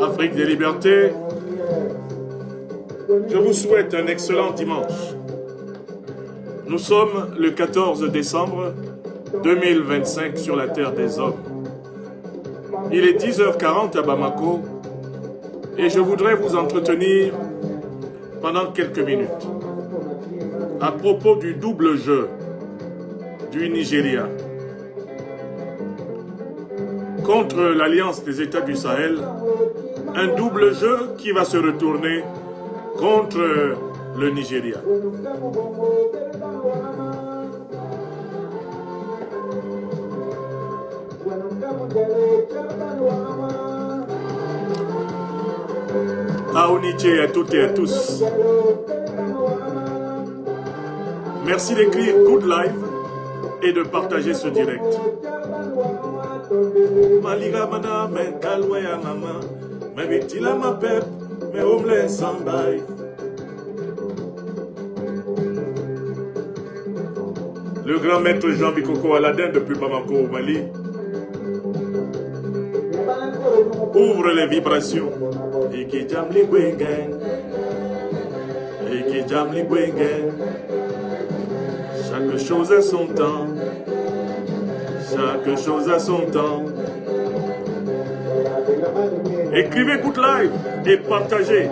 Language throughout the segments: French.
Afrique des libertés, je vous souhaite un excellent dimanche. Nous sommes le 14 décembre 2025 sur la terre des hommes. Il est 10h40 à Bamako et je voudrais vous entretenir pendant quelques minutes à propos du double jeu du Nigeria contre l'Alliance des États du Sahel, un double jeu qui va se retourner contre le Nigeria. Aouniché à toutes et à tous. Merci d'écrire Good Live et de partager ce direct. Maliga mana me kalwe ya mama, me bitila ma pep, me omle sambay. Le grand maître Jean Bikoko Aladin depuis Bamako au Mali ouvre les vibrations. Et qui jam li gwengen, et qui jam li gwengen. Chaque chose a son temps. Chaque chose a son temps. Écrivez Good Live et partagez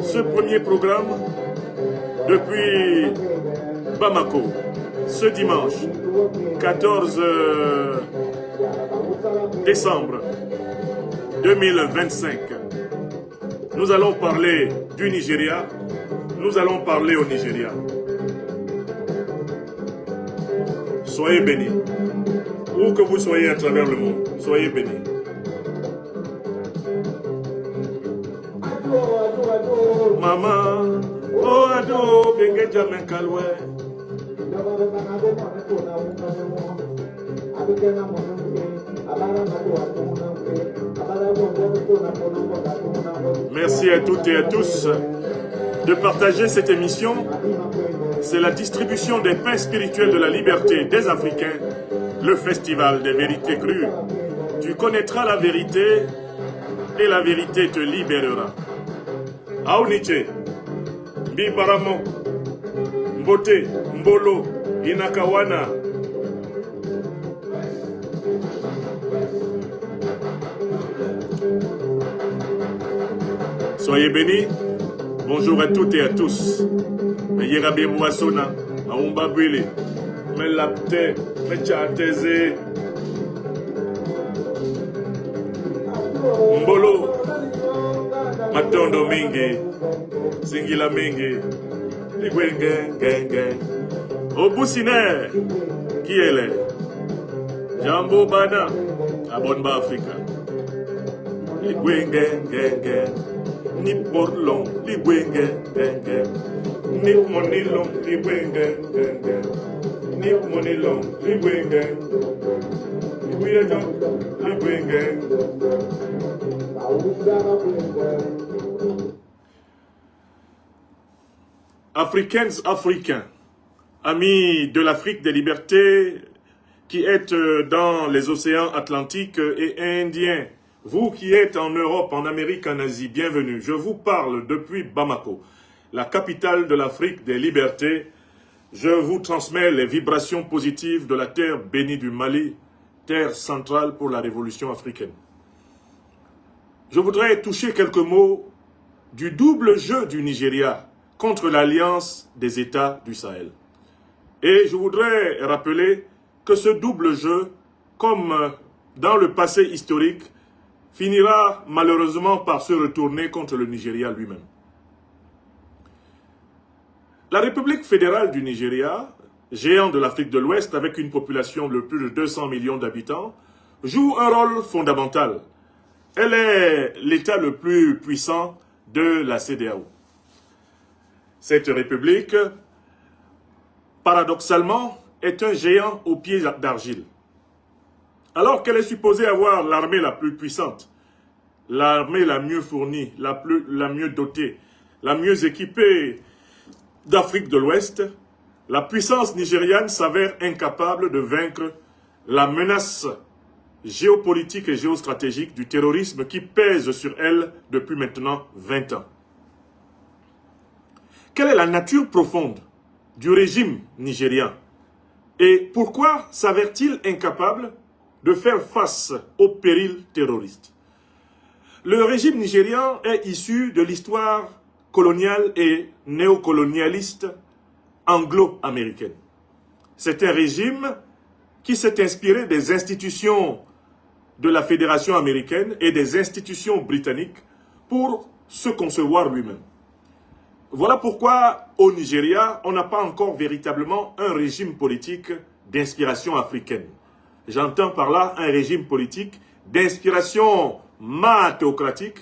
ce premier programme depuis Bamako, ce dimanche 14 décembre 2025. Nous allons parler du Nigeria, nous allons parler au Nigeria. Soyez bénis. Où que vous soyez à travers le monde, soyez bénis. Maman, oh ado, bengue jamen kalwe. Merci à toutes et à tous de partager cette émission. C'est la distribution des pains spirituels de la liberté des Africains, le festival des vérités crues. Tu connaîtras la vérité et la vérité te libérera. Aouniché, Bibaramo, Mbote, Mbolo, Inakawana. Soyez bénis. Bonjour à toutes et à tous. Yerabe Mouassona, Aoumba Bwele, Melapte, Mechateze, Mbolo, Matondo Mingi, Singila Mingi, Ligwenge, Genge, Obusine, qui est là? Jambo Bana, Abonba Africa, Ligwenge, Genge. Ni porlong, li wenge, genge. Ni monilong, li wenge, genge. Ni monilong, li wenge. Li wenge. Africains, Africains, amis de l'Afrique des libertés qui êtes dans les océans Atlantiques et Indiens, vous qui êtes en Europe, en Amérique, en Asie, bienvenue. Je vous parle depuis Bamako, la capitale de l'Afrique des libertés. Je vous transmets les vibrations positives de la terre bénie du Mali, terre centrale pour la révolution africaine. Je voudrais toucher quelques mots du double jeu du Nigeria contre l'Alliance des États du Sahel. Et je voudrais rappeler que ce double jeu, comme dans le passé historique, finira malheureusement par se retourner contre le Nigeria lui-même. La République fédérale du Nigeria, géant de l'Afrique de l'Ouest avec une population de plus de 200 millions d'habitants, joue un rôle fondamental. Elle est l'État le plus puissant de la CEDEAO. Cette république, paradoxalement, est un géant aux pieds d'argile. Alors qu'elle est supposée avoir l'armée la plus puissante, l'armée la mieux fournie, la mieux dotée, la mieux équipée d'Afrique de l'Ouest, la puissance nigériane s'avère incapable de vaincre la menace géopolitique et géostratégique du terrorisme qui pèse sur elle depuis maintenant 20 ans. Quelle est la nature profonde du régime nigérian et pourquoi s'avère-t-il incapable de faire face aux périls terroristes? Le régime nigérian est issu de l'histoire coloniale et néocolonialiste anglo-américaine. C'est un régime qui s'est inspiré des institutions de la Fédération américaine et des institutions britanniques pour se concevoir lui-même. Voilà pourquoi au Nigeria, on n'a pas encore véritablement un régime politique d'inspiration africaine. J'entends par là un régime politique d'inspiration maathéocratique,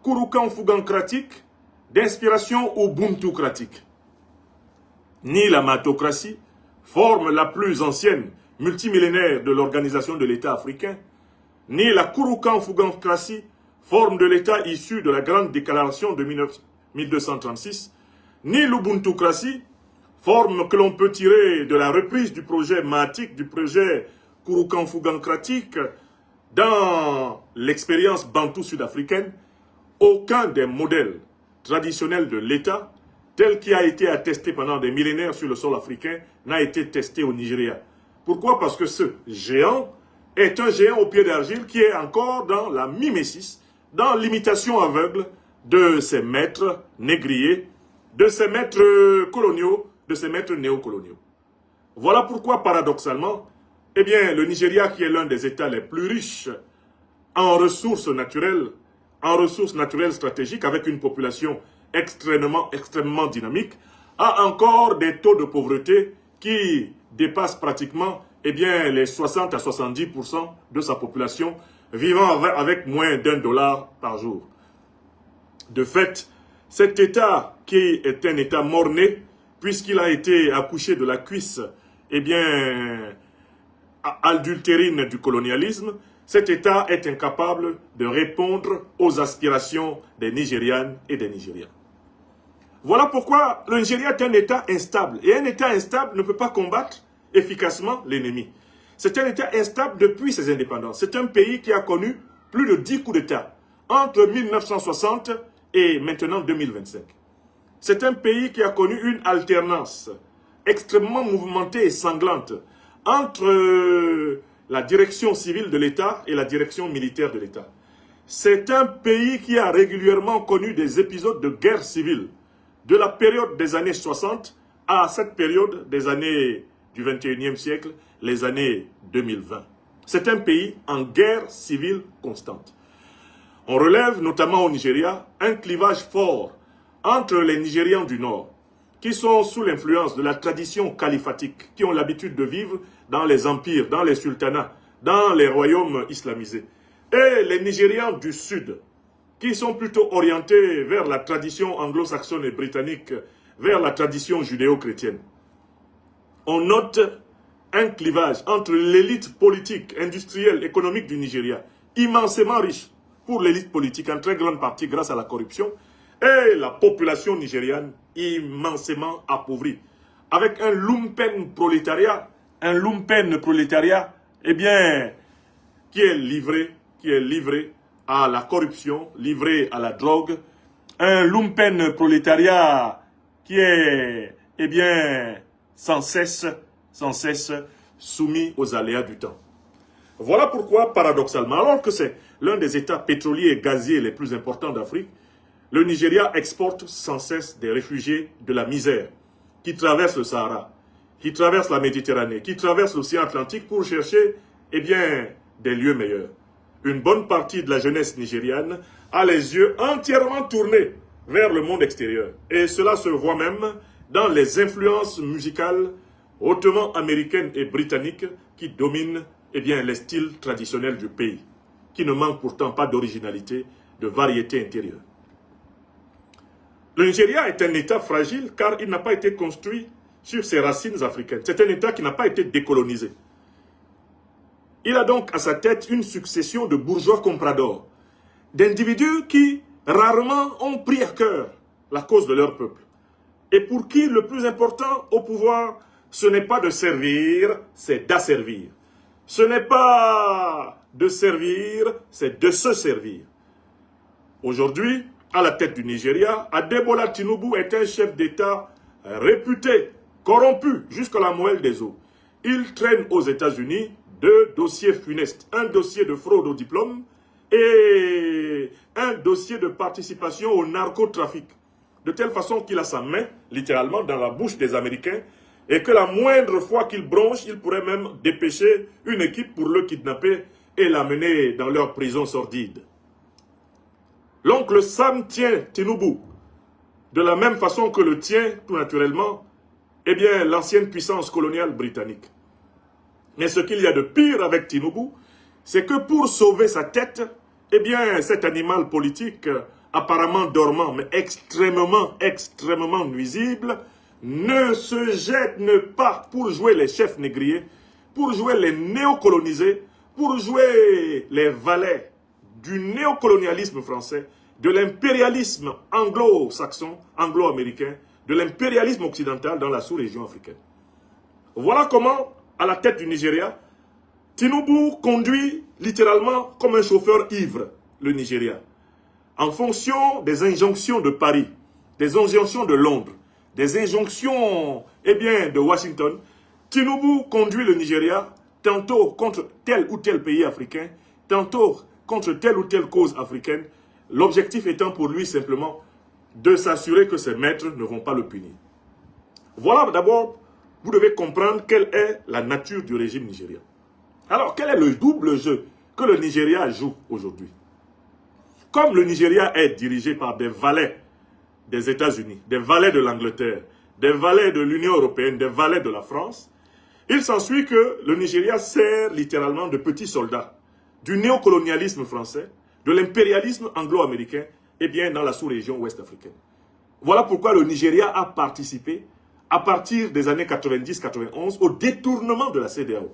kouroukan-fougancratique, d'inspiration ubuntu-cratique. Ni la maathéocratie, forme la plus ancienne multimillénaire de l'organisation de l'État africain, ni la kouroukan-fougancratie, forme de l'État issue de la grande déclaration de 1236, ni l'ubuntu-cratie, forme que l'on peut tirer de la reprise du projet mahatique, du projet kouroukan-fougancratique dans l'expérience bantou sud-africaine. Aucun des modèles traditionnels de l'État, tel qui a été attesté pendant des millénaires sur le sol africain, n'a été testé au Nigeria. Pourquoi? Parce que ce géant est un géant au pied d'argile qui est encore dans la mimésis, dans l'imitation aveugle de ses maîtres négriers, de ses maîtres coloniaux, de ses maîtres néocoloniaux. Voilà pourquoi, paradoxalement, eh bien, le Nigeria, qui est l'un des États les plus riches en ressources naturelles stratégiques, avec une population extrêmement dynamique, a encore des taux de pauvreté qui dépassent pratiquement les 60 à 70% de sa population vivant avec moins d'$1 par jour. De fait, cet État qui est un État mort-né, puisqu'il a été accouché de la cuisse, adultérine du colonialisme, cet État est incapable de répondre aux aspirations des Nigérianes et des Nigériens. Voilà pourquoi le Nigeria est un État instable. Et un État instable ne peut pas combattre efficacement l'ennemi. C'est un État instable depuis ses indépendances. C'est un pays qui a connu plus de 10 coups d'État entre 1960 et maintenant 2025. C'est un pays qui a connu une alternance extrêmement mouvementée et sanglante entre la direction civile de l'État et la direction militaire de l'État. C'est un pays qui a régulièrement connu des épisodes de guerre civile, de la période des années 60 à cette période des années du 21e siècle, les années 2020. C'est un pays en guerre civile constante. On relève notamment au Nigeria un clivage fort entre les Nigérians du Nord, qui sont sous l'influence de la tradition caliphatique, qui ont l'habitude de vivre dans les empires, dans les sultanats, dans les royaumes islamisés, et les Nigérians du Sud, qui sont plutôt orientés vers la tradition anglo-saxonne et britannique, vers la tradition judéo-chrétienne. On note un clivage entre l'élite politique, industrielle, économique du Nigeria, immensément riche pour l'élite politique, en très grande partie grâce à la corruption, et la population nigériane immensément appauvrie, avec un lumpen prolétariat, qui est livré à la corruption, livré à la drogue, un lumpen prolétariat qui est, sans cesse soumis aux aléas du temps. Voilà pourquoi, paradoxalement, alors que c'est l'un des États pétroliers et gaziers les plus importants d'Afrique, le Nigeria exporte sans cesse des réfugiés de la misère qui traversent le Sahara, qui traversent la Méditerranée, qui traversent l'océan Atlantique pour chercher, des lieux meilleurs. Une bonne partie de la jeunesse nigériane a les yeux entièrement tournés vers le monde extérieur. Et cela se voit même dans les influences musicales hautement américaines et britanniques qui dominent les styles traditionnels du pays, qui ne manquent pourtant pas d'originalité, de variété intérieure. Le Nigeria est un État fragile car il n'a pas été construit sur ses racines africaines. C'est un État qui n'a pas été décolonisé. Il a donc à sa tête une succession de bourgeois compradors, d'individus qui rarement ont pris à cœur la cause de leur peuple. Et pour qui le plus important au pouvoir, ce n'est pas de servir, c'est d'asservir. Ce n'est pas de servir, c'est de se servir. Aujourd'hui, à la tête du Nigeria, Adebola Tinubu est un chef d'État réputé, corrompu jusqu'à la moelle des os. Il traîne aux États-Unis deux dossiers funestes, un dossier de fraude au diplôme et un dossier de participation au narcotrafic. De telle façon qu'il a sa main, littéralement, dans la bouche des Américains et que la moindre fois qu'il bronche, il pourrait même dépêcher une équipe pour le kidnapper et l'amener dans leur prison sordide. L'oncle Sam tient Tinubu de la même façon que le tient, tout naturellement, eh bien, l'ancienne puissance coloniale britannique. Mais ce qu'il y a de pire avec Tinubu, c'est que pour sauver sa tête, eh bien, cet animal politique, apparemment dormant, mais extrêmement nuisible, ne se jette pas pour jouer les chefs négriers, pour jouer les néocolonisés, pour jouer les valets du néocolonialisme français, de l'impérialisme anglo-saxon, anglo-américain, de l'impérialisme occidental dans la sous-région africaine. Voilà comment, à la tête du Nigeria, Tinubu conduit littéralement comme un chauffeur ivre le Nigeria. En fonction des injonctions de Paris, des injonctions de Londres, des injonctions de Washington, Tinubu conduit le Nigeria tantôt contre tel ou tel pays africain, tantôt contre telle ou telle cause africaine, l'objectif étant pour lui simplement de s'assurer que ses maîtres ne vont pas le punir. Voilà d'abord, vous devez comprendre quelle est la nature du régime nigérien. Alors, quel est le double jeu que le Nigeria joue aujourd'hui? Comme le Nigeria est dirigé par des valets des États-Unis, des valets de l'Angleterre, des valets de l'Union européenne, des valets de la France, il s'ensuit que le Nigeria sert littéralement de petits soldats du néocolonialisme français, de l'impérialisme anglo-américain, et bien dans la sous-région ouest africaine. Voilà pourquoi le Nigeria a participé, à partir des années 90-91, au détournement de la CEDEAO.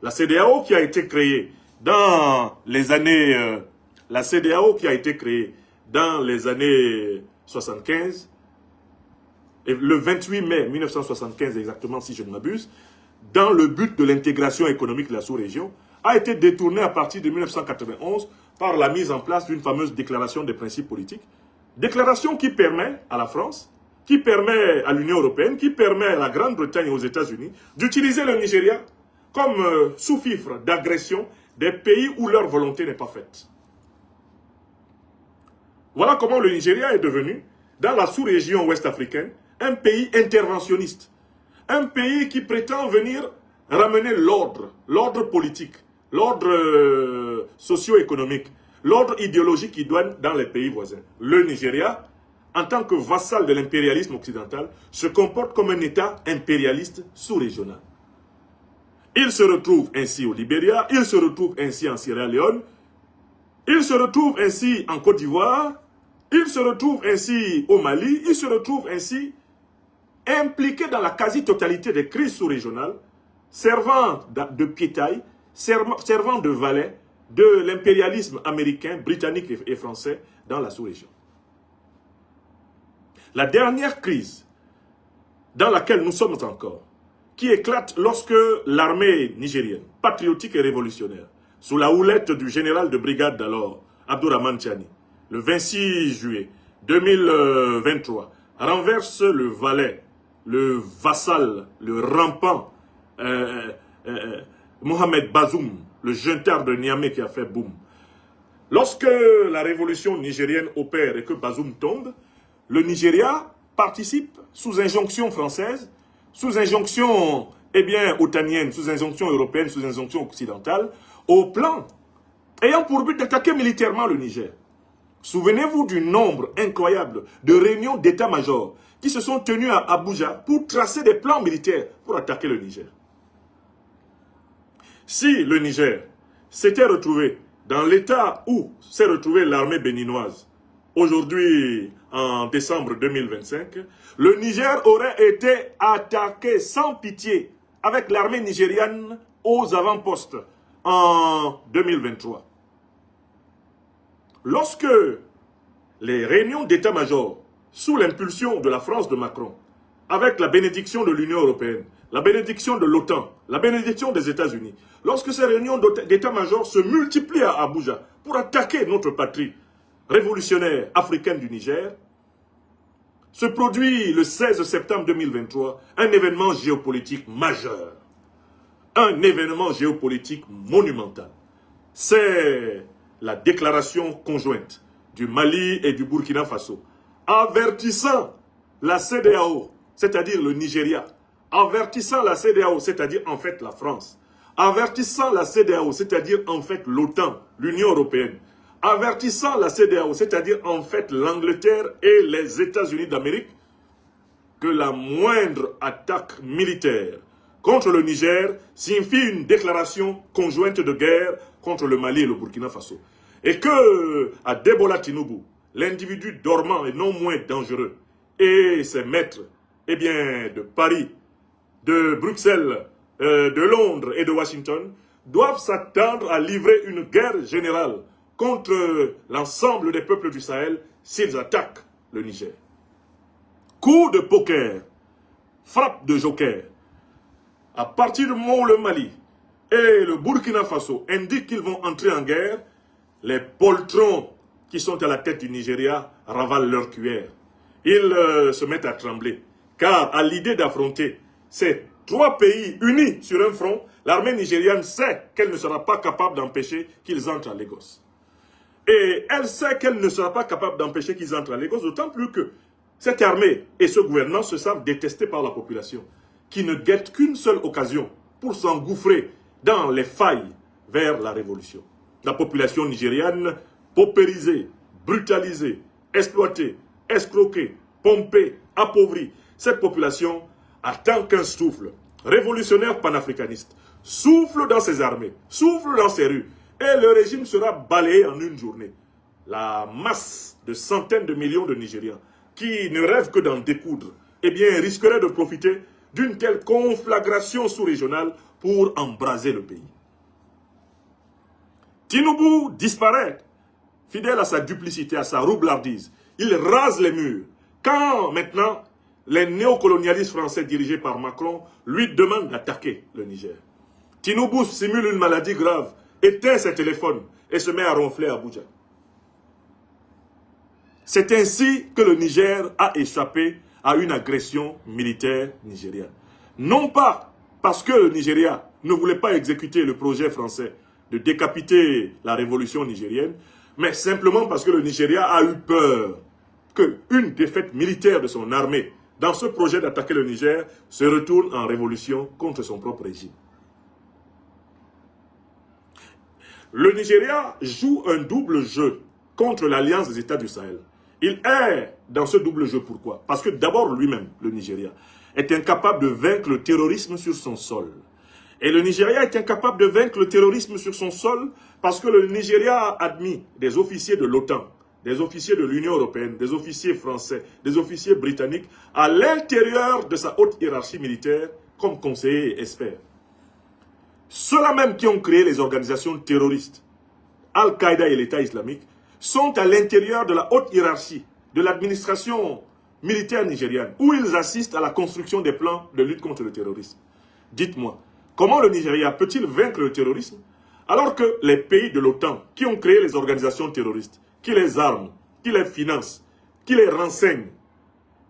La CEDEAO qui a été créée dans les années... la CEDEAO qui a été créée dans les années 75, et le 28 mai 1975 exactement si je ne m'abuse, dans le but de l'intégration économique de la sous-région, a été détournée à partir de 1991 par la mise en place d'une fameuse déclaration des principes politiques. Déclaration qui permet à la France, qui permet à l'Union européenne, qui permet à la Grande-Bretagne et aux États-Unis d'utiliser le Nigeria comme sous-fifre d'agression des pays où leur volonté n'est pas faite. Voilà comment le Nigeria est devenu, dans la sous-région ouest-africaine, un pays interventionniste. Un pays qui prétend venir ramener l'ordre politique, l'ordre socio-économique, l'ordre idéologique qui doit dans les pays voisins. Le Nigeria, en tant que vassal de l'impérialisme occidental, se comporte comme un État impérialiste sous-régional. Il se retrouve ainsi au Libéria, il se retrouve ainsi en Sierra Leone, il se retrouve ainsi en Côte d'Ivoire, il se retrouve ainsi au Mali, il se retrouve ainsi impliqué dans la quasi-totalité des crises sous-régionales, servant de piétaille, servant de valet de l'impérialisme américain, britannique et français dans la sous-région. La dernière crise dans laquelle nous sommes encore, qui éclate lorsque l'armée nigérienne, patriotique et révolutionnaire, sous la houlette du général de brigade d'alors, Abdourahmane Tiani, le 26 juillet 2023, renverse le valet, le vassal, le rampant Mohamed Bazoum, le junteur de Niamey qui a fait boum. Lorsque la révolution nigérienne opère et que Bazoum tombe, le Nigeria participe sous injonction française, sous injonction otanienne, sous injonction européenne, sous injonction occidentale, au plan ayant pour but d'attaquer militairement le Niger. Souvenez-vous du nombre incroyable de réunions d'état-major qui se sont tenues à Abuja pour tracer des plans militaires pour attaquer le Niger. Si le Niger s'était retrouvé dans l'état où s'est retrouvée l'armée béninoise, aujourd'hui en décembre 2025, le Niger aurait été attaqué sans pitié avec l'armée nigériane aux avant-postes en 2023. Lorsque les réunions d'état-major, sous l'impulsion de la France de Macron, avec la bénédiction de l'Union européenne, la bénédiction de l'OTAN, la bénédiction des États-Unis, lorsque ces réunions d'état-major se multiplient à Abuja pour attaquer notre patrie révolutionnaire africaine du Niger, se produit le 16 septembre 2023 un événement géopolitique majeur, un événement géopolitique monumental. C'est la déclaration conjointe du Mali et du Burkina Faso, avertissant la CEDEAO, c'est-à-dire le Nigeria, avertissant la CEDEAO, c'est-à-dire en fait la France, avertissant la CEDEAO, c'est-à-dire en fait l'OTAN, l'Union européenne, avertissant la CEDEAO, c'est-à-dire en fait l'Angleterre et les États-Unis d'Amérique, que la moindre attaque militaire contre le Niger signifie une déclaration conjointe de guerre contre le Mali et le Burkina Faso. Et que Adebola Tinubu, l'individu dormant et non moins dangereux, et ses maîtres, eh bien, de Paris, de Bruxelles, de Londres et de Washington, doivent s'attendre à livrer une guerre générale contre l'ensemble des peuples du Sahel s'ils attaquent le Niger. Coup de poker, frappe de joker. À partir du moment où le Mali et le Burkina Faso indiquent qu'ils vont entrer en guerre, les poltrons qui sont à la tête du Nigeria ravalent leur cuillère. Ils se mettent à trembler. Car à l'idée d'affronter ces trois pays unis sur un front, l'armée nigériane sait qu'elle ne sera pas capable d'empêcher qu'ils entrent à Lagos. Et elle sait qu'elle ne sera pas capable d'empêcher qu'ils entrent à Lagos, d'autant plus que cette armée et ce gouvernement se savent détestés par la population, qui ne guette qu'une seule occasion pour s'engouffrer dans les failles vers la révolution. La population nigériane, paupérisée, brutalisée, exploitée, escroquée, pompée, appauvrie, cette population attend qu'un souffle révolutionnaire panafricaniste souffle dans ses armées, souffle dans ses rues, et le régime sera balayé en une journée. La masse de centaines de millions de Nigériens qui ne rêvent que d'en découdre, eh bien, risquerait de profiter d'une telle conflagration sous-régionale pour embraser le pays. Tinubu disparaît, fidèle à sa duplicité, à sa roublardise. Il rase les murs. Quand maintenant les néocolonialistes français dirigés par Macron lui demandent d'attaquer le Niger, Tinubu simule une maladie grave, éteint ses téléphones et se met à ronfler à Abuja. C'est ainsi que le Niger a échappé à une agression militaire nigériane. Non pas parce que le Nigeria ne voulait pas exécuter le projet français de décapiter la révolution nigérienne, mais simplement parce que le Nigeria a eu peur qu'une défaite militaire de son armée dans ce projet d'attaquer le Niger se retourne en révolution contre son propre régime. Le Nigeria joue un double jeu contre l'Alliance des États du Sahel. Il est dans ce double jeu, pourquoi? Parce que d'abord lui-même, le Nigeria, est incapable de vaincre le terrorisme sur son sol. Et le Nigeria est incapable de vaincre le terrorisme sur son sol parce que le Nigeria a admis des officiers de l'OTAN, des officiers de l'Union européenne, des officiers français, des officiers britanniques à l'intérieur de sa haute hiérarchie militaire comme conseillers et experts. Ceux-là même qui ont créé les organisations terroristes, Al-Qaïda et l'État islamique, sont à l'intérieur de la haute hiérarchie de l'administration militaire nigériane, où ils assistent à la construction des plans de lutte contre le terrorisme. Dites-moi, comment le Nigeria peut-il vaincre le terrorisme alors que les pays de l'OTAN qui ont créé les organisations terroristes, qui les arment, qui les financent, qui les renseignent,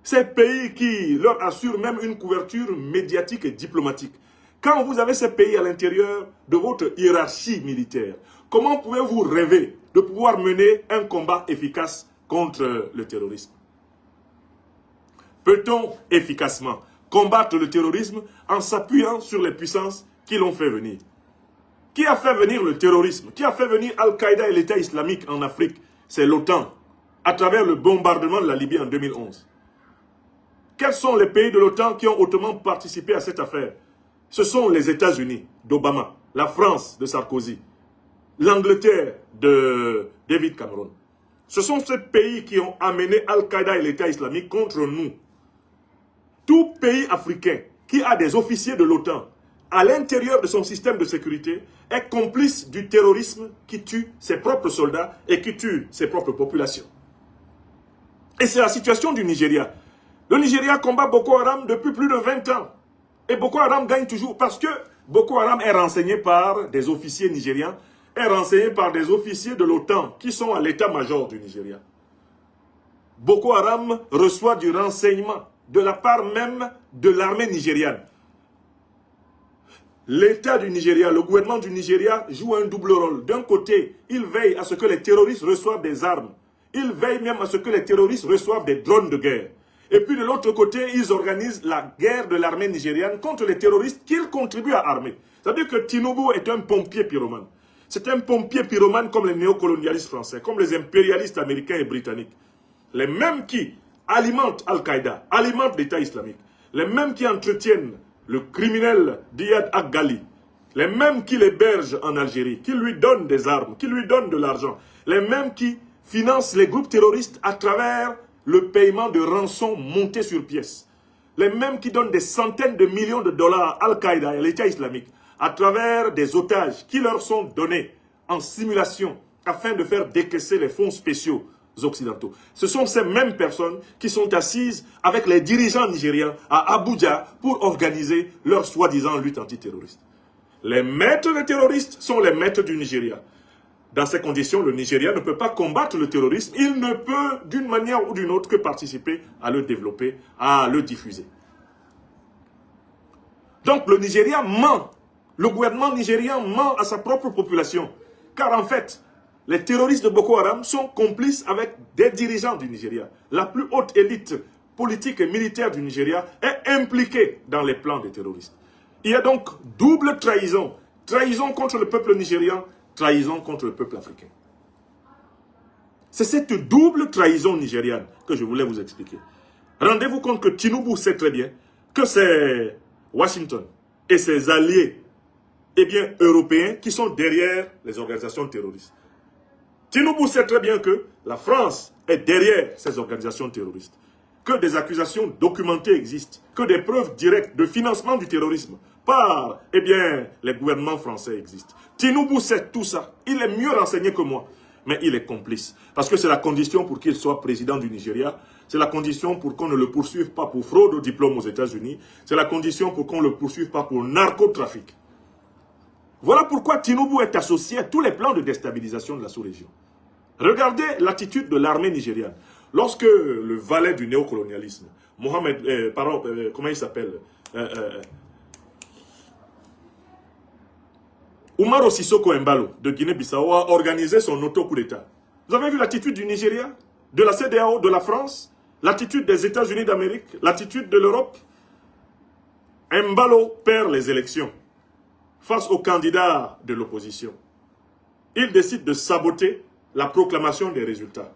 ces pays qui leur assurent même une couverture médiatique et diplomatique, quand vous avez ces pays à l'intérieur de votre hiérarchie militaire, comment pouvez-vous rêver de pouvoir mener un combat efficace contre le terrorisme? Peut-on efficacement combattre le terrorisme en s'appuyant sur les puissances qui l'ont fait venir? Qui a fait venir le terrorisme? Qui a fait venir Al-Qaïda et l'État islamique en Afrique? C'est l'OTAN, à travers le bombardement de la Libye en 2011. Quels sont les pays de l'OTAN qui ont hautement participé à cette affaire? Ce sont les États-Unis d'Obama, la France de Sarkozy, l'Angleterre de David Cameron. Ce sont ces pays qui ont amené Al-Qaïda et l'État islamique contre nous. Tout pays africain qui a des officiers de l'OTAN à l'intérieur de son système de sécurité est complice du terrorisme qui tue ses propres soldats et qui tue ses propres populations. Et c'est la situation du Nigeria. Le Nigeria combat Boko Haram depuis plus de 20 ans. Et Boko Haram gagne toujours parce que Boko Haram est renseigné par des officiers nigérians, est renseigné par des officiers de l'OTAN qui sont à l'état-major du Nigeria. Boko Haram reçoit du renseignement de la part même de l'armée nigériane. L'État du Nigeria, le gouvernement du Nigeria joue un double rôle. D'un côté, il veille à ce que les terroristes reçoivent des armes. Il veille même à ce que les terroristes reçoivent des drones de guerre. Et puis de l'autre côté, ils organisent la guerre de l'armée nigériane contre les terroristes qu'ils contribuent à armer. C'est-à-dire que Tinubu est un pompier pyromane. C'est un pompier pyromane comme les néocolonialistes français, comme les impérialistes américains et britanniques. Les mêmes qui alimentent Al-Qaïda, alimentent l'État islamique. Les mêmes qui entretiennent le criminel Diad Aghali. Les mêmes qui l'hébergent en Algérie, qui lui donnent des armes, qui lui donnent de l'argent. Les mêmes qui financent les groupes terroristes à travers le paiement de rançons montées sur pièces. Les mêmes qui donnent des centaines de millions de dollars à Al-Qaïda et à l'État islamique à travers des otages qui leur sont donnés en simulation afin de faire décaisser les fonds spéciaux occidentaux. Ce sont ces mêmes personnes qui sont assises avec les dirigeants nigériens à Abuja pour organiser leur soi-disant lutte antiterroriste. Les maîtres des terroristes sont les maîtres du Nigeria. Dans ces conditions, le Nigeria ne peut pas combattre le terrorisme. Il ne peut, d'une manière ou d'une autre, que participer à le développer, à le diffuser. Donc le Nigeria ment. Le gouvernement nigérien ment à sa propre population. Car en fait, les terroristes de Boko Haram sont complices avec des dirigeants du Nigeria. La plus haute élite politique et militaire du Nigeria est impliquée dans les plans des terroristes. Il y a donc double trahison. Trahison contre le peuple nigérian, trahison contre le peuple africain. C'est cette double trahison nigériane que je voulais vous expliquer. Rendez-vous compte que Tinubu sait très bien que c'est Washington et ses alliés européens qui sont derrière les organisations terroristes. Tinubu sait très bien que la France est derrière ces organisations terroristes, que des accusations documentées existent, que des preuves directes de financement du terrorisme par les gouvernements français existent. Tinubu sait tout ça. Il est mieux renseigné que moi, mais il est complice. Parce que c'est la condition pour qu'il soit président du Nigeria. C'est la condition pour qu'on ne le poursuive pas pour fraude au diplôme aux États-Unis. C'est la condition pour qu'on ne le poursuive pas pour narcotrafic. Voilà pourquoi Tinubu est associé à tous les plans de déstabilisation de la sous-région. Regardez l'attitude de l'armée nigériane. Lorsque le valet du néocolonialisme, comment il s'appelle Umaro Sissoko Embalo de Guinée-Bissau a organisé son auto-coup d'État. Vous avez vu l'attitude du Nigeria, de la CEDEAO, de la France, l'attitude des États-Unis d'Amérique, l'attitude de l'Europe. Embalo perd les élections face aux candidats de l'opposition. Il décide de saboter la proclamation des résultats.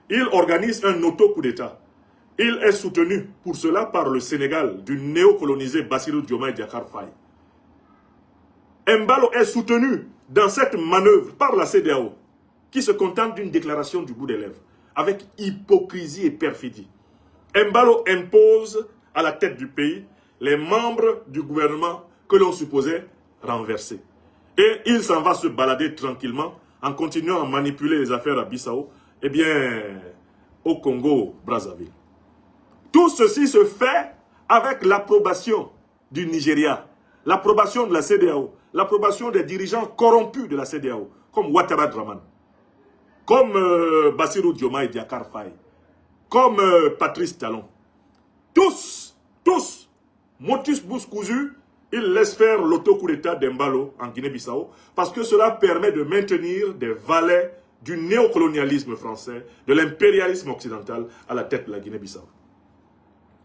Il organise un auto-coup d'État. Il est soutenu pour cela par le Sénégal du néocolonisé Bassirou Diomaye Diakhar Faye. Embalo est soutenu dans cette manœuvre par la CEDEAO qui se contente d'une déclaration du bout des lèvres avec hypocrisie et perfidie. Embalo impose à la tête du pays les membres du gouvernement que l'on supposait renversés. Et il s'en va se balader tranquillement en continuant à manipuler les affaires à Bissau, au Congo-Brazzaville. Tout ceci se fait avec l'approbation du Nigeria, l'approbation de la CEDEAO, l'approbation des dirigeants corrompus de la CEDEAO, comme Ouattara Draman, comme Bassirou Diomaye Diakhar Faye, comme Patrice Talon. Tous, motus bous cousus, ils laissent faire l'auto-coup d'État d'Embalo en Guinée-Bissau parce que cela permet de maintenir des valets du néocolonialisme français, de l'impérialisme occidental à la tête de la Guinée-Bissau.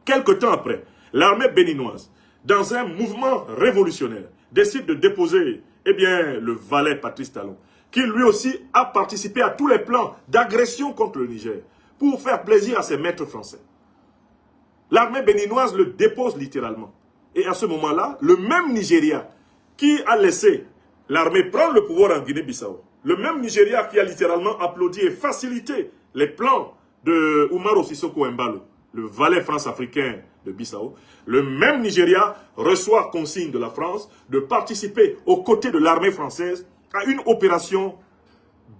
Quelque temps après, l'armée béninoise, dans un mouvement révolutionnaire, décide de déposer le valet Patrice Talon, qui lui aussi a participé à tous les plans d'agression contre le Niger pour faire plaisir à ses maîtres français. L'armée béninoise le dépose littéralement. Et à ce moment-là, le même Nigeria qui a laissé l'armée prendre le pouvoir en Guinée-Bissau, le même Nigeria qui a littéralement applaudi et facilité les plans de Umaro Sissoko Embalo, le valet france-africain de Bissau, le même Nigeria reçoit consigne de la France de participer aux côtés de l'armée française à une opération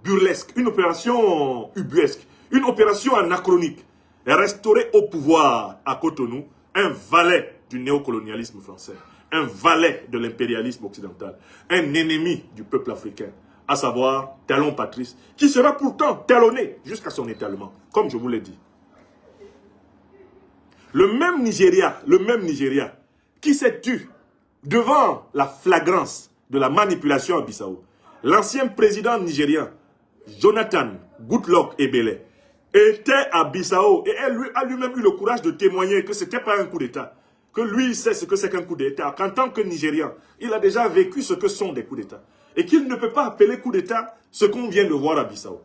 burlesque, une opération ubuesque, une opération anachronique. restaurer au pouvoir à Cotonou un valet du néocolonialisme français, un valet de l'impérialisme occidental, un ennemi du peuple africain, à savoir Talon Patrice, qui sera pourtant talonné jusqu'à son étalement, comme je vous l'ai dit. Le même Nigeria qui s'est tu devant la flagrance de la manipulation à Bissau. L'ancien président nigérien, Jonathan Goodluck Ebele, était à Bissau et a lui-même eu le courage de témoigner que ce n'était pas un coup d'État, que lui sait ce que c'est qu'un coup d'État, qu'en tant que Nigérian, il a déjà vécu ce que sont des coups d'État, et qu'il ne peut pas appeler coup d'État ce qu'on vient de voir à Bissau.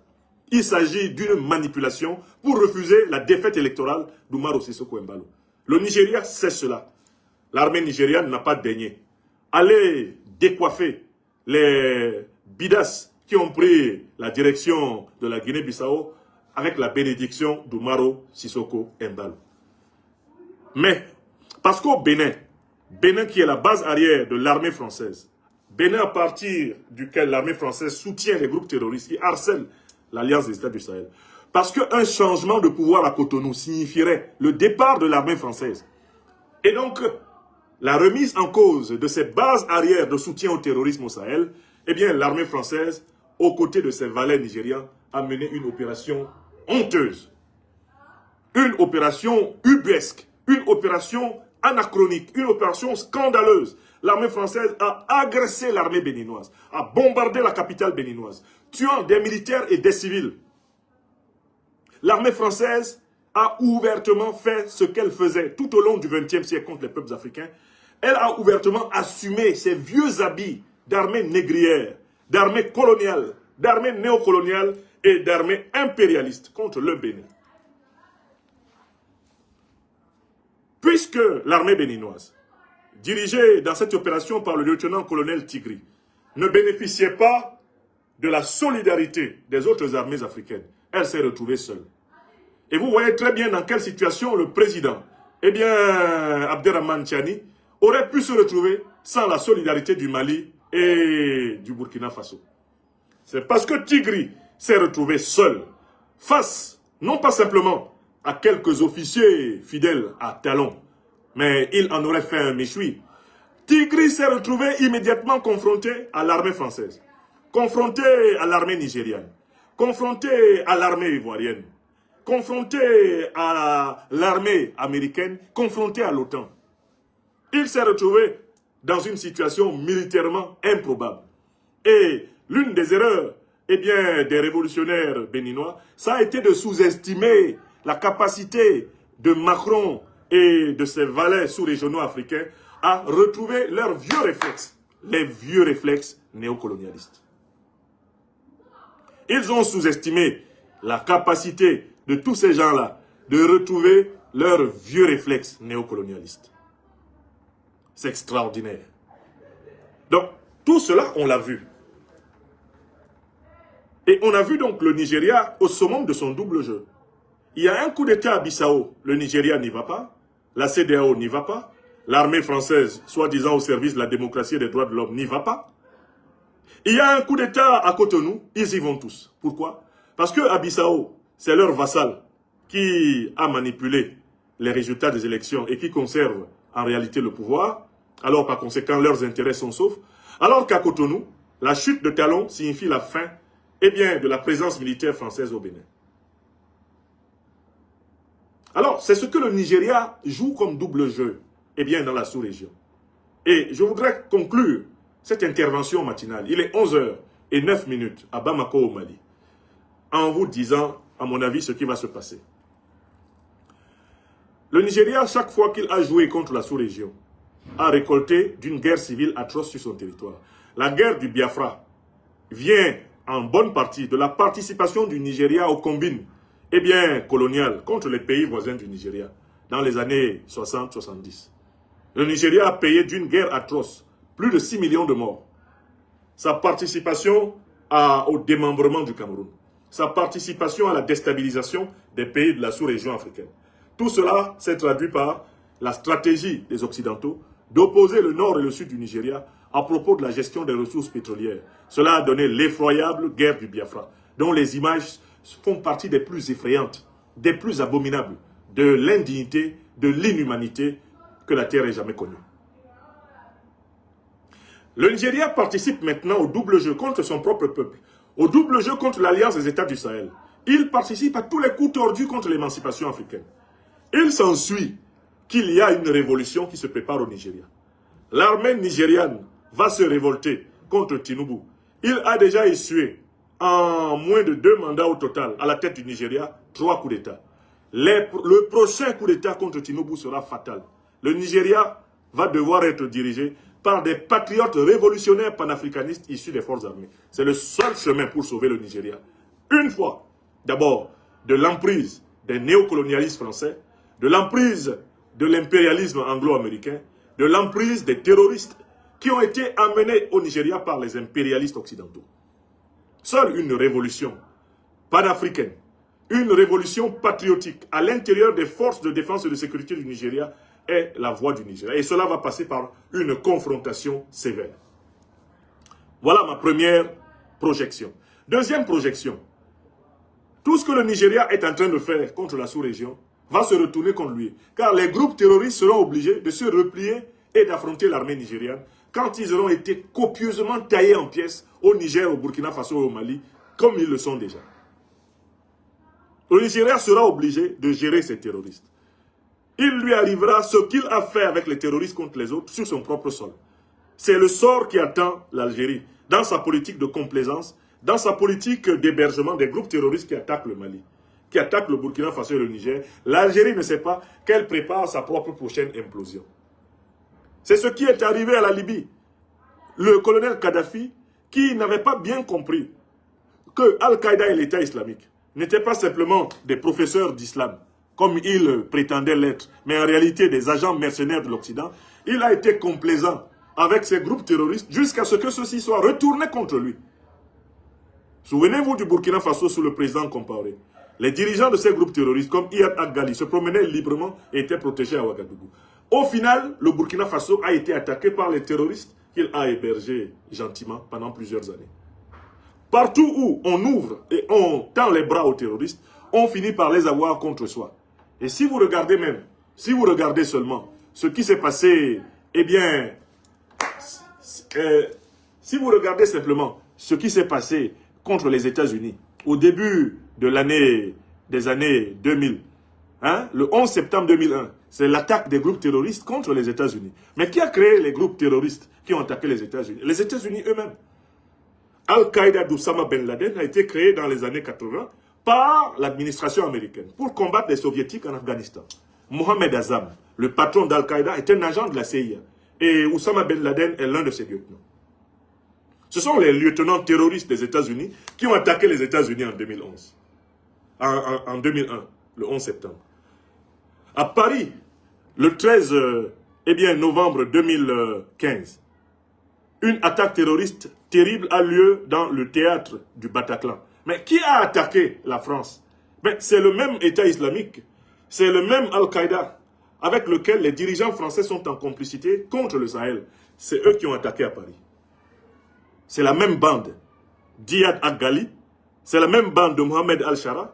Il s'agit d'une manipulation pour refuser la défaite électorale d'Umaro Sissoko Embalo. Le Nigeria sait cela. L'armée nigériane n'a pas daigné aller décoiffer les bidas qui ont pris la direction de la Guinée-Bissau avec la bénédiction d'Umaro Sissoko Embalo. Mais, parce qu'au Bénin qui est la base arrière de l'armée française, Bénin à partir duquel l'armée française soutient les groupes terroristes qui harcèlent l'Alliance des États du Sahel, parce qu'un changement de pouvoir à Cotonou signifierait le départ de l'armée française. Et donc, la remise en cause de ces bases arrières de soutien au terrorisme au Sahel, eh bien, l'armée française, aux côtés de ses valets nigérians, a mené une opération honteuse. Une opération ubuesque, une opération anachronique, une opération scandaleuse. L'armée française a agressé l'armée béninoise, a bombardé la capitale béninoise, tuant des militaires et des civils. L'armée française a ouvertement fait ce qu'elle faisait tout au long du XXe siècle contre les peuples africains. Elle a ouvertement assumé ses vieux habits d'armée négrière, d'armée coloniale, d'armée néocoloniale et d'armée impérialiste contre le Bénin. Puisque l'armée béninoise, dirigée dans cette opération par le lieutenant-colonel Tigri, ne bénéficiait pas de la solidarité des autres armées africaines, elle s'est retrouvée seule. Et vous voyez très bien dans quelle situation le président, eh bien, Abderrahmane Tiani, aurait pu se retrouver sans la solidarité du Mali et du Burkina Faso. C'est parce que Tigri s'est retrouvé seul, face, non pas simplement à quelques officiers fidèles à Talon, mais il en aurait fait un méchoui. Tigri s'est retrouvé immédiatement confronté à l'armée française, confronté à l'armée nigériane, confronté à l'armée ivoirienne, confronté à l'armée américaine, confronté à l'OTAN. Il s'est retrouvé dans une situation militairement improbable. Et l'une des erreurs, eh bien, des révolutionnaires béninois, ça a été de sous-estimer la capacité de Macron et de ses valets sous-régionaux africains à retrouver leurs vieux réflexes, les vieux réflexes néocolonialistes. Ils ont sous-estimé la capacité de tous ces gens-là de retrouver leurs vieux réflexes néocolonialistes. C'est extraordinaire. Donc, tout cela, on l'a vu. Et on a vu donc le Nigeria au summum de son double jeu. Il y a un coup d'État à Bissau, le Nigeria n'y va pas, la CEDEAO n'y va pas, l'armée française, soi-disant au service de la démocratie et des droits de l'homme, n'y va pas. Il y a un coup d'État à Cotonou, ils y vont tous. Pourquoi? Parce qu'à Bissau, c'est leur vassal qui a manipulé les résultats des élections et qui conserve en réalité le pouvoir. Alors par conséquent, leurs intérêts sont saufs. Alors qu'à Cotonou, la chute de Talon signifie la fin, eh bien, de la présence militaire française au Bénin. Alors, c'est ce que le Nigeria joue comme double jeu, eh bien, dans la sous-région. Et je voudrais conclure cette intervention matinale. Il est 11h09 à Bamako, au Mali, en vous disant, à mon avis, ce qui va se passer. Le Nigeria, chaque fois qu'il a joué contre la sous-région, a récolté d'une guerre civile atroce sur son territoire. La guerre du Biafra vient en bonne partie de la participation du Nigeria aux combines, eh bien, coloniales contre les pays voisins du Nigeria dans les années 60-70. Le Nigeria a payé d'une guerre atroce plus de 6 millions de morts. Sa participation au démembrement du Cameroun, sa participation à la déstabilisation des pays de la sous-région africaine. Tout cela s'est traduit par la stratégie des Occidentaux d'opposer le nord et le sud du Nigeria à propos de la gestion des ressources pétrolières. Cela a donné l'effroyable guerre du Biafra, dont les images font partie des plus effrayantes, des plus abominables de l'indignité, de l'inhumanité que la terre ait jamais connue. Le Nigeria participe maintenant au double jeu contre son propre peuple, au double jeu contre l'Alliance des États du Sahel. Il participe à tous les coups tordus contre l'émancipation africaine. Il s'ensuit qu'il y a une révolution qui se prépare au Nigeria. L'armée nigériane va se révolter contre Tinubu. Il a déjà essuyé, en moins de 2 mandats au total, à la tête du Nigeria, 3 coups d'État. Le prochain coup d'État contre Tinubu sera fatal. Le Nigeria va devoir être dirigé par des patriotes révolutionnaires panafricanistes issus des forces armées. C'est le seul chemin pour sauver le Nigeria. Une fois, d'abord, de l'emprise des néocolonialistes français, de l'emprise de l'impérialisme anglo-américain, de l'emprise des terroristes qui ont été amenés au Nigeria par les impérialistes occidentaux. Seule une révolution panafricaine, une révolution patriotique à l'intérieur des forces de défense et de sécurité du Nigeria est la voie du Nigeria. Et cela va passer par une confrontation sévère. Voilà ma première projection. Deuxième projection. Tout ce que le Nigeria est en train de faire contre la sous-région va se retourner contre lui. Car les groupes terroristes seront obligés de se replier et d'affronter l'armée nigériane quand ils auront été copieusement taillés en pièces au Niger, au Burkina Faso et au Mali, comme ils le sont déjà. Le Nigeria sera obligé de gérer ces terroristes. Il lui arrivera ce qu'il a fait avec les terroristes contre les autres sur son propre sol. C'est le sort qui attend l'Algérie dans sa politique de complaisance, dans sa politique d'hébergement des groupes terroristes qui attaquent le Mali, qui attaquent le Burkina Faso et le Niger. L'Algérie ne sait pas qu'elle prépare sa propre prochaine implosion. C'est ce qui est arrivé à la Libye. Le colonel Kadhafi, qui n'avait pas bien compris que Al-Qaïda et l'État islamique n'étaient pas simplement des professeurs d'islam, comme il prétendait l'être, mais en réalité des agents mercenaires de l'Occident, il a été complaisant avec ces groupes terroristes jusqu'à ce que ceux-ci soient retournés contre lui. Souvenez-vous du Burkina Faso sous le président Compaoré. Les dirigeants de ces groupes terroristes, comme Iyad Agali, se promenaient librement et étaient protégés à Ouagadougou. Au final, le Burkina Faso a été attaqué par les terroristes qu'il a hébergés gentiment pendant plusieurs années. Partout où on ouvre et on tend les bras aux terroristes, on finit par les avoir contre soi. Et si vous regardez même, si vous regardez seulement ce qui s'est passé, eh bien, si vous regardez simplement ce qui s'est passé contre les États-Unis au début de l'année des années 2000, le 11 septembre 2001, c'est l'attaque des groupes terroristes contre les États-Unis. Mais qui a créé les groupes terroristes qui ont attaqué les États-Unis? Les États-Unis eux-mêmes. Al-Qaïda d'Oussama Ben Laden a été créé dans les années 80 par l'administration américaine pour combattre les soviétiques en Afghanistan. Mohamed Azam, le patron d'Al-Qaïda, est un agent de la CIA. Et Oussama Ben Laden est l'un de ses lieutenants. Ce sont les lieutenants terroristes des États-Unis qui ont attaqué les États-Unis en 2011. En 2001, le 11 septembre. À Paris, le 13 novembre 2015, une attaque terroriste terrible a lieu dans le théâtre du Bataclan. Mais qui a attaqué la France? C'est le même État islamique, c'est le même Al-Qaïda avec lequel les dirigeants français sont en complicité contre le Sahel. C'est eux qui ont attaqué à Paris. C'est la même bande d'Iyad Agali, c'est la même bande de Mohamed Al-Shara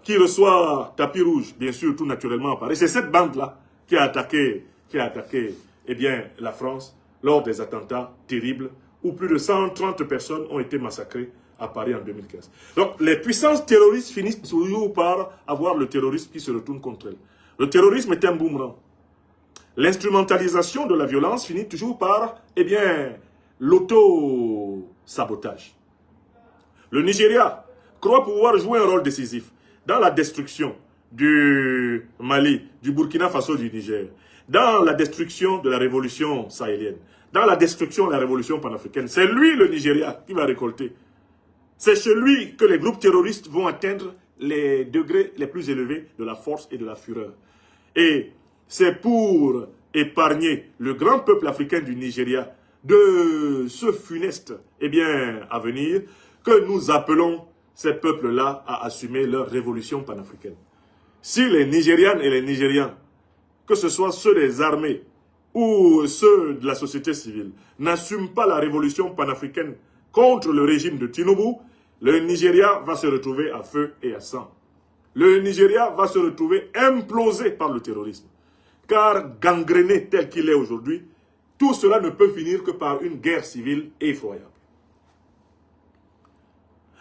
qui reçoit tapis rouge, bien sûr, tout naturellement à Paris. C'est cette bande-là qui a attaqué la France lors des attentats terribles où plus de 130 personnes ont été massacrées à Paris en 2015. Donc, les puissances terroristes finissent toujours par avoir le terrorisme qui se retourne contre elles. Le terrorisme est un boomerang. L'instrumentalisation de la violence finit toujours par, l'auto-sabotage. Le Nigeria croit pouvoir jouer un rôle décisif dans la destruction du Mali, du Burkina Faso, du Niger, dans la destruction de la révolution sahélienne, dans la destruction de la révolution panafricaine. C'est lui, le Nigeria, qui va récolter. C'est chez lui que les groupes terroristes vont atteindre les degrés les plus élevés de la force et de la fureur. Et c'est pour épargner le grand peuple africain du Nigeria de ce funeste avenir que nous appelons ces peuples-là à assumer leur révolution panafricaine. Si les Nigérianes et les Nigérians, que ce soit ceux des armées ou ceux de la société civile, n'assument pas la révolution panafricaine contre le régime de Tinubu, le Nigeria va se retrouver à feu et à sang. le Nigeria va se retrouver implosé par le terrorisme. Car gangréné tel qu'il est aujourd'hui, tout cela ne peut finir que par une guerre civile effroyable.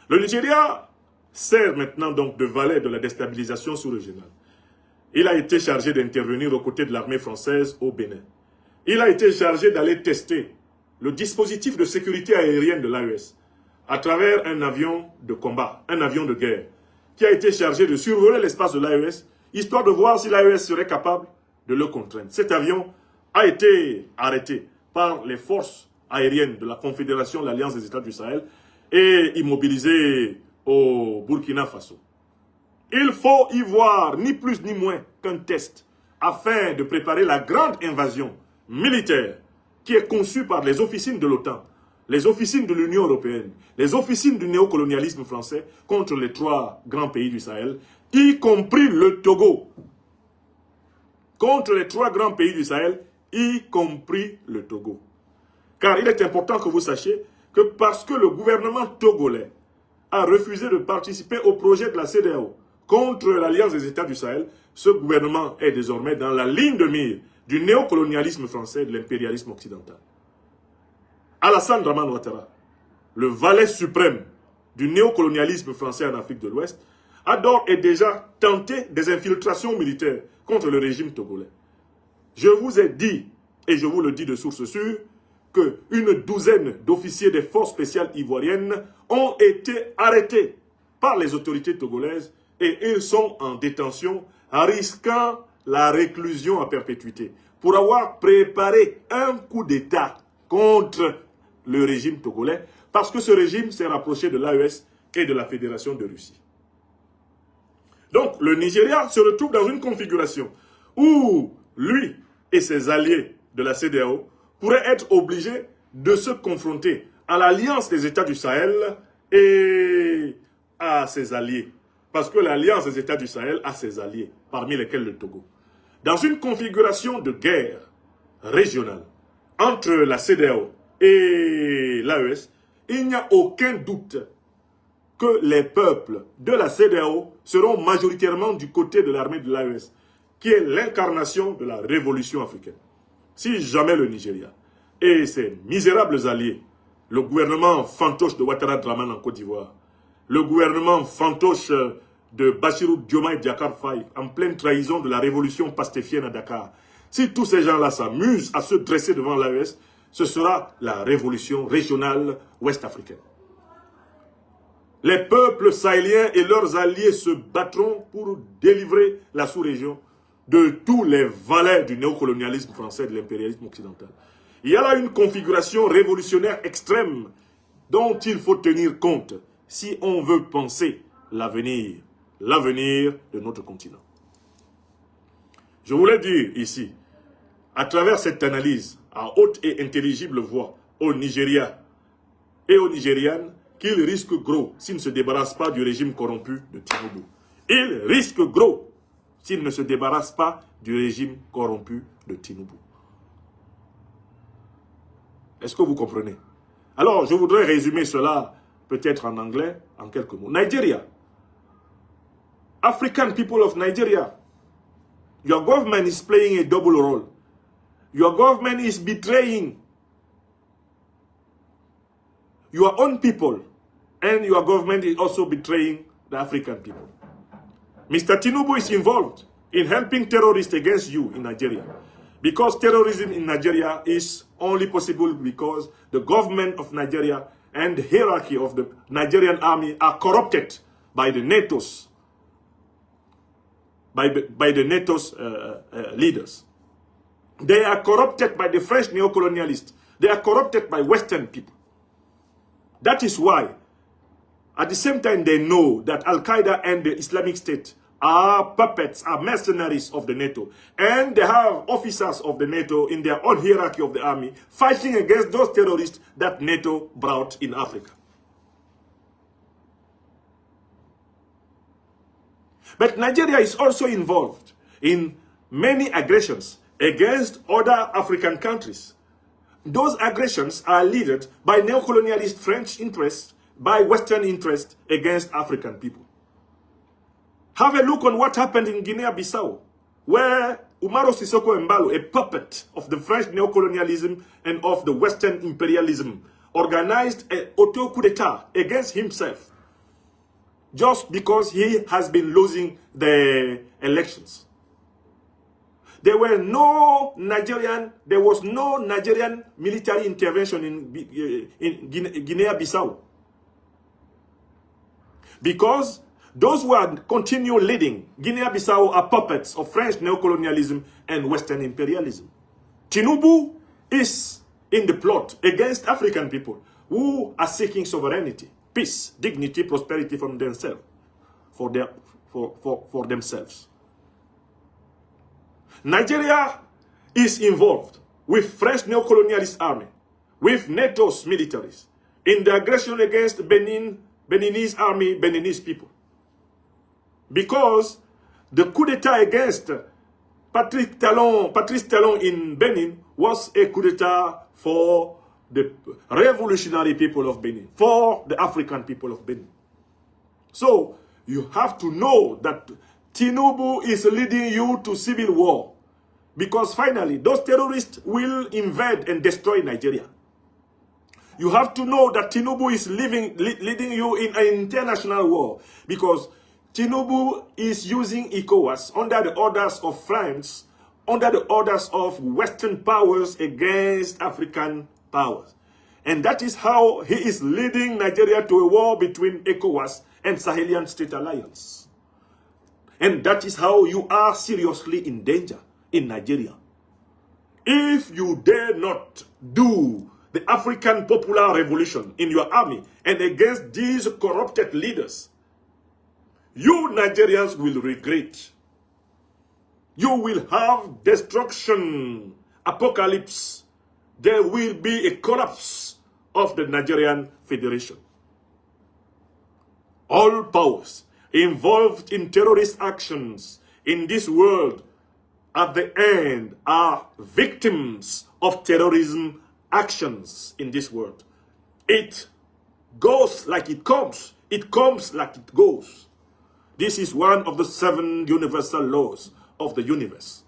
Le Nigeria sert maintenant donc de valet de la déstabilisation sous-régionale. Il a été chargé d'intervenir aux côtés de l'armée française au Bénin. Il a été chargé d'aller tester le dispositif de sécurité aérienne de l'AES à travers un avion de combat, un avion de guerre, qui a été chargé de survoler l'espace de l'AES, histoire de voir si l'AES serait capable de le contraindre. Cet avion a été arrêté par les forces aériennes de la Confédération de l'Alliance des États du Sahel et immobilisé au Burkina Faso. Il faut y voir ni plus ni moins qu'un test afin de préparer la grande invasion militaire qui est conçue par les officines de l'OTAN, les officines de l'Union européenne, les officines du néocolonialisme français contre les 3 grands pays du Sahel, y compris le Togo. Contre les 3 grands pays du Sahel, y compris le Togo. Car il est important que vous sachiez que parce que le gouvernement togolais a refusé de participer au projet de la CEDEAO contre l'Alliance des États du Sahel, ce gouvernement est désormais dans la ligne de mire du néocolonialisme français et de l'impérialisme occidental. Alassane Dramane Ouattara, le valet suprême du néocolonialisme français en Afrique de l'Ouest, a d'ores et déjà tenté des infiltrations militaires contre le régime togolais. Je vous ai dit, et je vous le dis de source sûre, qu'une douzaine d'officiers des forces spéciales ivoiriennes ont été arrêtés par les autorités togolaises et ils sont en détention, risquant la réclusion à perpétuité pour avoir préparé un coup d'État contre le régime togolais parce que ce régime s'est rapproché de l'AES et de la Fédération de Russie. Donc le Nigeria se retrouve dans une configuration où lui et ses alliés de la CEDEAO pourraient être obligés de se confronter à l'Alliance des États du Sahel et à ses alliés. Parce que l'Alliance des États du Sahel a ses alliés, parmi lesquels le Togo. Dans une configuration de guerre régionale entre la CEDEAO et l'AES, il n'y a aucun doute que les peuples de la CEDEAO seront majoritairement du côté de l'armée de l'AES, qui est l'incarnation de la révolution africaine. Si jamais le Nigeria et ses misérables alliés, le gouvernement fantoche de Ouattara Dramane en Côte d'Ivoire, le gouvernement fantoche de Bassirou Diomaye Diakhar Faye, en pleine trahison de la révolution pastéfienne à Dakar, si tous ces gens-là s'amusent à se dresser devant l'AES, ce sera la révolution régionale ouest-africaine. Les peuples sahéliens et leurs alliés se battront pour délivrer la sous-région de tous les valets du néocolonialisme français et de l'impérialisme occidental. Il y a là une configuration révolutionnaire extrême dont il faut tenir compte si on veut penser l'avenir de notre continent. Je voulais dire ici, à travers cette analyse à haute et intelligible voix au Nigeria et aux Nigérianes, qu'il risque gros s'il ne se débarrasse pas du régime corrompu de Tinubu. Il risque gros s'il ne se débarrasse pas du régime corrompu de Tinubu. Est-ce que vous comprenez? Alors, je voudrais résumer cela peut-être en anglais, en quelques mots. Nigeria. African people of Nigeria. Your government is playing a double role. Your government is betraying your own people, and your government is also betraying the African people. Mr. Tinubu is involved in helping terrorists against you in Nigeria, because terrorism in Nigeria is only possible because the government of Nigeria and the hierarchy of the Nigerian army are corrupted by the NATO's, leaders. They are corrupted by the French neocolonialists. They are corrupted by Western people. That is why, at the same time, they know that Al-Qaeda and the Islamic State are puppets, are mercenaries of the NATO. And they have officers of the NATO in their own hierarchy of the army fighting against those terrorists that NATO brought in Africa. But Nigeria is also involved in many aggressions against other African countries. Those aggressions are led by neocolonialist French interests, by Western interests against African people. Have a look on what happened in Guinea-Bissau, where Umaro Sissoko Embalo, a puppet of the French neocolonialism and of the Western imperialism, organized an auto coup d'etat against himself just because he has been losing the elections. There was no Nigerian military intervention in Guinea-Bissau. Because those who are continue leading Guinea-Bissau are puppets of French neocolonialism and Western imperialism. Tinubu is in the plot against African people who are seeking sovereignty, peace, dignity, prosperity from themselves, for themselves. Nigeria is involved with French neocolonialist army, with NATO's militaries, in the aggression against Beninese army, Beninese people. Because the coup d'etat against Patrice Talon in Benin was a coup d'etat for the revolutionary people of Benin, for the African people of Benin. So, you have to know that Tinubu is leading you to civil war. Because finally, those terrorists will invade and destroy Nigeria. You have to know that Tinubu is leading you in an international war. Because Tinubu is using ECOWAS under the orders of France, under the orders of Western powers against African powers. And that is how he is leading Nigeria to a war between ECOWAS and Sahelian State Alliance. And that is how you are seriously in danger in Nigeria. If you dare not do the African Popular Revolution in your army and against these corrupted leaders, you Nigerians will regret. You will have destruction, apocalypse. There will be a collapse of the Nigerian Federation. All powers involved in terrorist actions in this world at the end are victims of terrorism actions in this world. It goes like it comes. It comes like it goes. This is one of the 7 universal laws of the universe.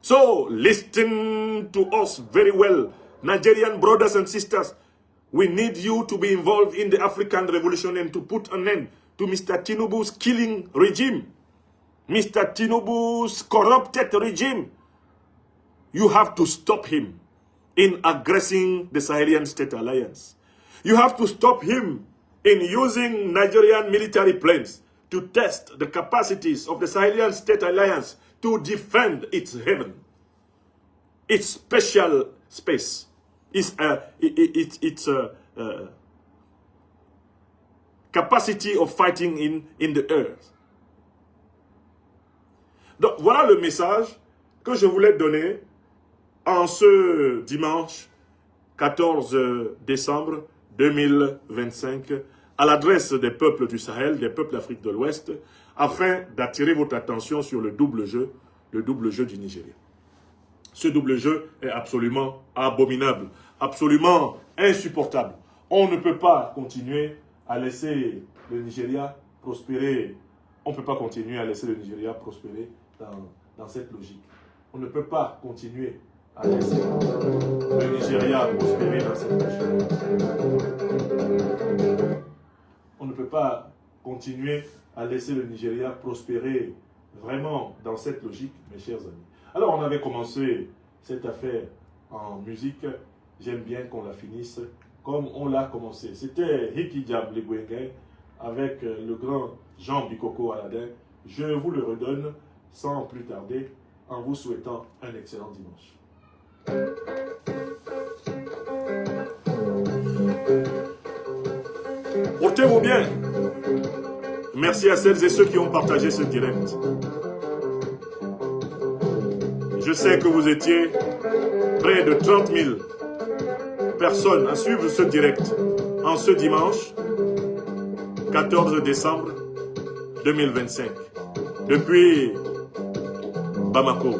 So, listen to us very well, Nigerian brothers and sisters. We need you to be involved in the African revolution and to put an end to Mr. Tinubu's killing regime. Mr. Tinubu's corrupted regime. You have to stop him in aggressing the Sahelian State Alliance. You have to stop him in using Nigerian military planes to test the capacities of the Sahelian State Alliance to defend its haven, its special space, its capacity of fighting in the earth. Donc, voilà le message que je voulais donner en ce dimanche 14 décembre 2025 à l'adresse des peuples du Sahel, des peuples d'Afrique de l'Ouest, afin d'attirer votre attention sur le double jeu du Nigeria. Ce double jeu est absolument abominable, absolument insupportable. On ne peut pas continuer à laisser le Nigeria prospérer. On ne peut pas continuer à laisser le Nigeria prospérer dans cette logique. On ne peut pas continuer à laisser le Nigeria prospérer dans cette logique. On ne peut pas continuer à laisser le Nigeria prospérer vraiment dans cette logique, mes chers amis. Alors, on avait commencé cette affaire en musique. J'aime bien qu'on la finisse comme on l'a commencé. C'était Hiki Diab Legwenge avec le grand Jean Bikoko Aladin. Je vous le redonne sans plus tarder en vous souhaitant un excellent dimanche. Portez-vous bien. Merci à celles et ceux qui ont partagé ce direct. Je sais que vous étiez près de 30 000 personnes à suivre ce direct en ce dimanche 14 décembre 2025. Depuis Bamako,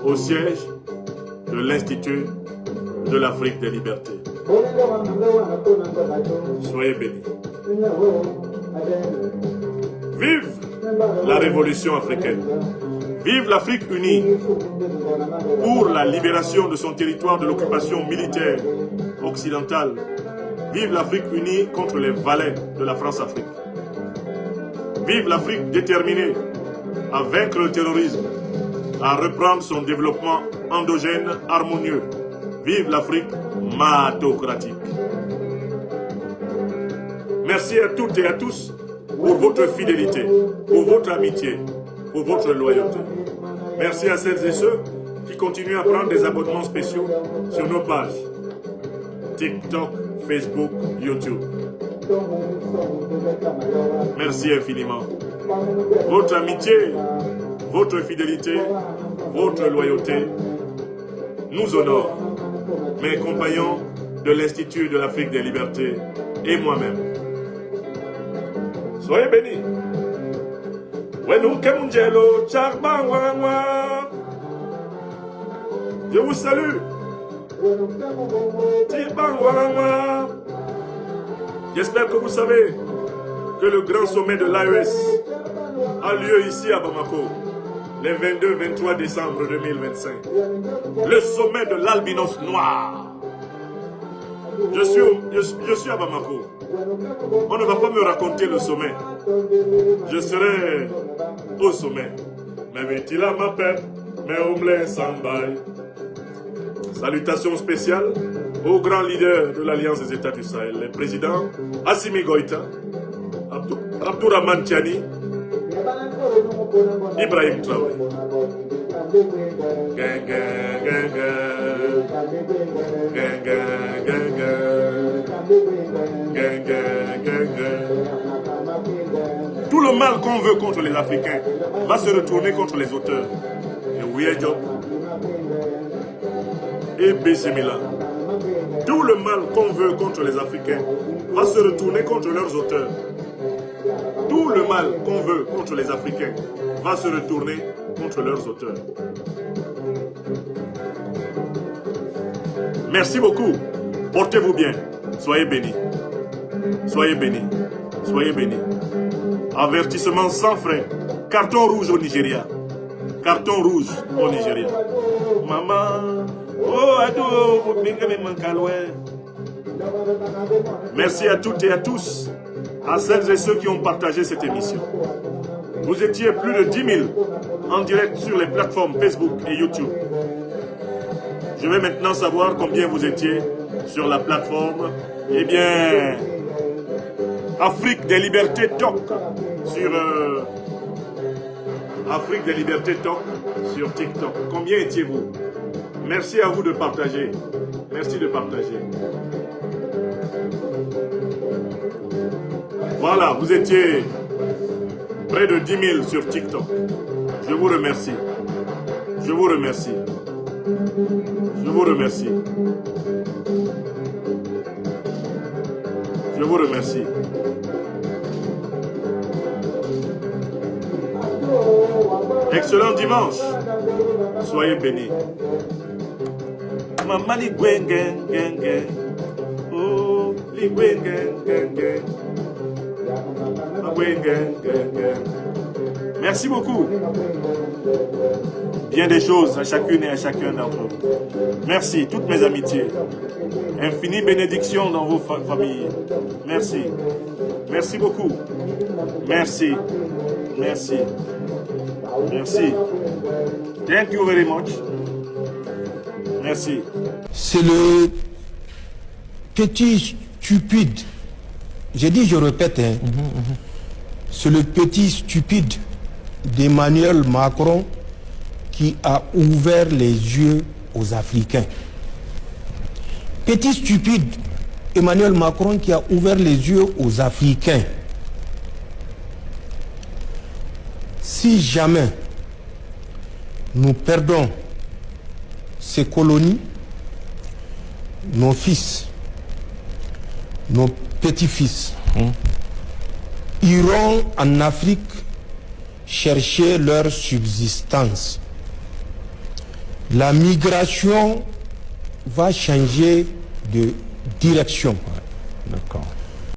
au siège de l'Institut de l'Afrique des libertés. Soyez bénis. Vive la révolution africaine. Vive l'Afrique unie pour la libération de son territoire de l'occupation militaire occidentale. Vive l'Afrique unie contre les valets de la France-Afrique. Vive l'Afrique déterminée à vaincre le terrorisme, à reprendre son développement endogène harmonieux. Vive l'Afrique matocratique. Merci à toutes et à tous pour votre fidélité, pour votre amitié, pour votre loyauté. Merci à celles et ceux qui continuent à prendre des abonnements spéciaux sur nos pages TikTok, Facebook, YouTube. Merci infiniment. Votre amitié, votre fidélité, votre loyauté nous honore, mes compagnons de l'Institut de l'Afrique des Libertés et moi-même. Soyez bénis. Je vous salue. J'espère que vous savez que le grand sommet de l'AES a lieu ici à Bamako, les 22-23 décembre 2025. Le sommet de l'albinos noir. Je suis à Bamako. On ne va pas me raconter le sommet. Je serai au sommet. Mais vêtila ma paix, mais omblé sambaï. Salutations spéciales au grand leader de l'Alliance des États du Sahel, le président Assimi Goïta, Abdourahmane Tiani, Ibrahim Traoré. Gang, gang, gang, gang, gang, gang, gang, gang, gang, gang. Tout le mal qu'on veut contre les Africains va se retourner contre les auteurs. Et oui, Job. Et Bessémila. Tout le mal qu'on veut contre les Africains va se retourner contre leurs auteurs. Tout le mal qu'on veut contre les Africains va se retourner contre leurs auteurs. Merci beaucoup. Portez-vous bien. Soyez bénis. Soyez bénis. Soyez bénis. Avertissement sans frein. Carton rouge au Nigeria. Carton rouge au Nigeria. Maman. Oh, ado. Merci à toutes et à tous. À celles et ceux qui ont partagé cette émission. Vous étiez plus de 10 000 en direct sur les plateformes Facebook et YouTube. Je vais maintenant savoir combien vous étiez sur la plateforme. Eh bien, Afrique des Libertés Talk sur Afrique des Libertés Talk sur TikTok. Combien étiez-vous? Merci à vous de partager. Merci de partager. Voilà, vous étiez près de 10 000 sur TikTok. Je vous remercie. Je vous remercie. Je vous remercie. Je vous remercie. Excellent dimanche. Soyez bénis. Maman li gwen gen gen gen. Oh, li gwen gen gen gen. Gwen gen gen gen. Merci beaucoup. Bien des choses à chacune et à chacun d'entre vous. Merci, toutes mes amitiés. Infinie bénédiction dans vos familles. Merci. Merci beaucoup. Merci. Merci. Merci. Thank you very much. Merci. C'est le petit stupide. J'ai dit, je répète, hein. C'est le petit stupide d'Emmanuel Macron qui a ouvert les yeux aux Africains. Petit stupide Emmanuel Macron qui a ouvert les yeux aux Africains. Si jamais nous perdons ces colonies, nos fils, nos petits-fils iront en Afrique chercher leur subsistance. La migration va changer de direction. D'accord.